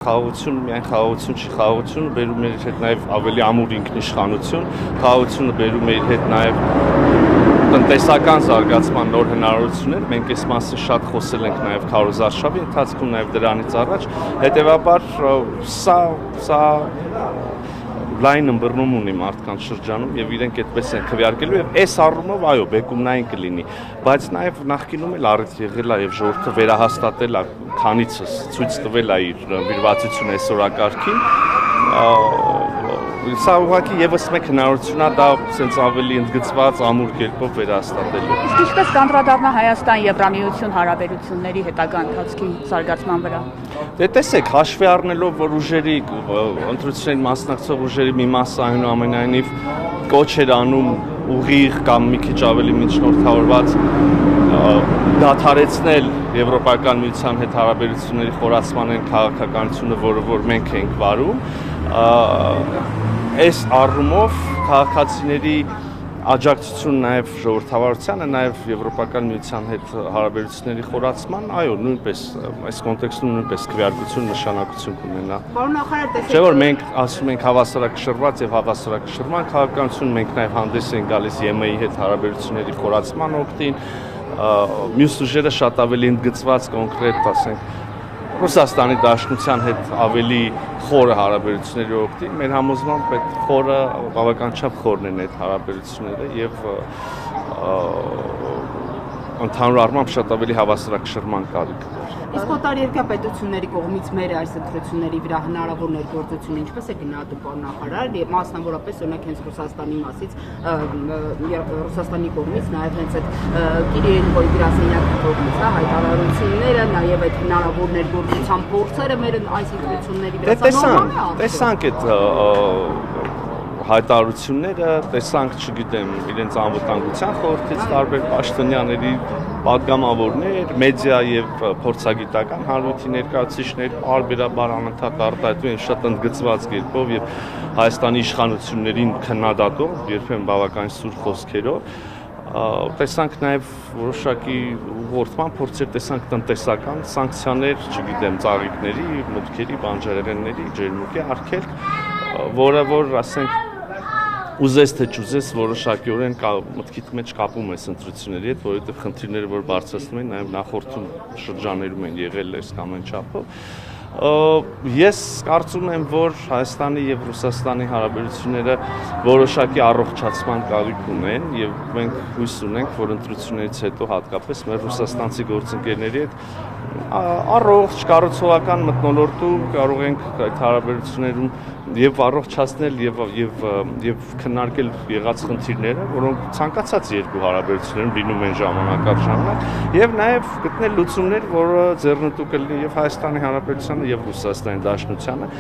Խաղաղություն, միայն խաղաղություն չի, խաղաղությունը բերում է իր հետ նաև ավելի ամուր ինքնիշխանություն, խաղաղությունը բերում է իր հետ նաև տնտեսական զարգացման նոր հնարավորություններ, մենք այս մասին շատ խոսել ենք նաև քարոզարշավի ընթացքում, նաև դրանից առաջ, հետևաբար սա լայն ըմբռնում ունի մարդկանց շրջանում եւ իրենք այդպես են քվեարկելու եւ այս առումով այո բեկումնային կլինի, բայց նաև նախկինում էլ առիթ եղել է եւ ժողովուրդը վերահաստատել է քանիցս ցույց տվել է իր վիրվածությունը այսօրակարգին Սա ուղղակի եւս մեկ հնարավորություն է դա sense ավելի ընդգծված ամուր կերպով վերահաստատելու։ Իսկ ինչպես կանդրադառնա Հայաստան-Եվրամիություն հարաբերությունների հետագա ընթացքի զարգացման վրա։ Դե տեսեք, հաշվի առնելով, որ ուժերի ընտրություններին մասնակցող ուժերի մի մասը այնուամենայնիվ կոչ էր անում ուղիղ կամ մի քիչ ավելի միջնորդավորված դադարեցնել Եվրոպական միության հետ հարաբերությունների խորացման այն քաղաքականությունը, որը որ մենք ենք վարում, այս առումով քաղաքացիների աջակցություն նաև ժողովրդավարությանը, նաև Եվրոպական միության հետ հարաբերությունների խորացման, այո, նույնպես այս կոնտեքստում նույնպես քվեարկություն նշանակություն կունենա։ Պարոն նախարար, տեսեք, չէ՞ որ մենք ասում ենք հավասարակշռված եւ հավասարակշռման քաղաքականություն, մենք նաև հանդես ենք գալիս ԵՄ-ի հետ հարաբերությունների խորացման օգտին, մյուս ուժերը շատ ավելի ընդգծված կոնկրետ, ասենք, Ռուսաստանի Դաշնության հետ ավելի խորը հարաբերությունների օգտին, մեր համոզմամբ այդ խորը բավականաչափ խորն են այդ հարաբերությունները եւ ընդհանուր առմամբ շատ ավելի հավասարակշռման կարիք կա։ Իսկ օտարերկրյա պետությունների կողմից մեր այս ընտրությունների վրա հնարավոր ներգործությունը ինչպես է գնահատում պարոն նախարար, եւ մասնավորապես օրինակ հենց Ռուսաստանի մասից, Ռուսաստանի կողմից նաեւ հենց այդ Կիրիենկոյի գրասենյակի կողմից, հայտարարությունները, նաեւ այդ հնարավոր ներգործության փորձերը մեր այս ընտրությունների վրա տեսանք այդ հայտարարությունները, տեսանք, չգիտեմ, իրենց անվտանգության խորհրդից տարբեր պաշտոնյաների պատգամավորներ, մեդիա եւ փորձագիտական հանրույթի ներկայացուցիչներ բարբերաբար անընդհատ արտահայտում են շատ ընդգծված կերպով եւ Հայաստանի իշխանություններին քննադատող, երբեմն բավական սուր խոսքերով տեսանք նաև որոշակի ուղղորդման փորձեր, տեսանք տնտեսական սանկցիաներ, չգիտեմ, ծաղիկների, մուտքերի, բանջարեղենների, ջերմուկի արգելք, որը որ ասենք ուզես թե չուզես որոշակիորեն մտքիդ մեջ կապում ես ընտրությունների հետ, որովհետև խնդիրները, որ բարձրացնում են, նաև նախորդում շրջաններում են եղել այս կամ այն չափով։ Ես կարծում եմ, որ Հայաստանի եւ Ռուսաստանի հարաբերությունները որոշակի առողջացման կարիք ունեն եւ մենք հույս ունենք, որ ընտրություններից հետո հատկապես մեր ռուսաստանցի գործընկերների հետ առողջ կառուցողական մթնոլորտում կարող ենք այդ հարաբերություններում եւ առողջացնել եւ քննարկել եղած խնդիրները, որոնք ցանկացած երկու հարաբերություններում լինում են ժամանակ առ ժամանակ եւ նաեւ գտնել լուծումներ, որը ձեռնտու կլինի եւ Հայաստանի Հանրապետությանը եւ Ռուսաստանի Դաշնությանը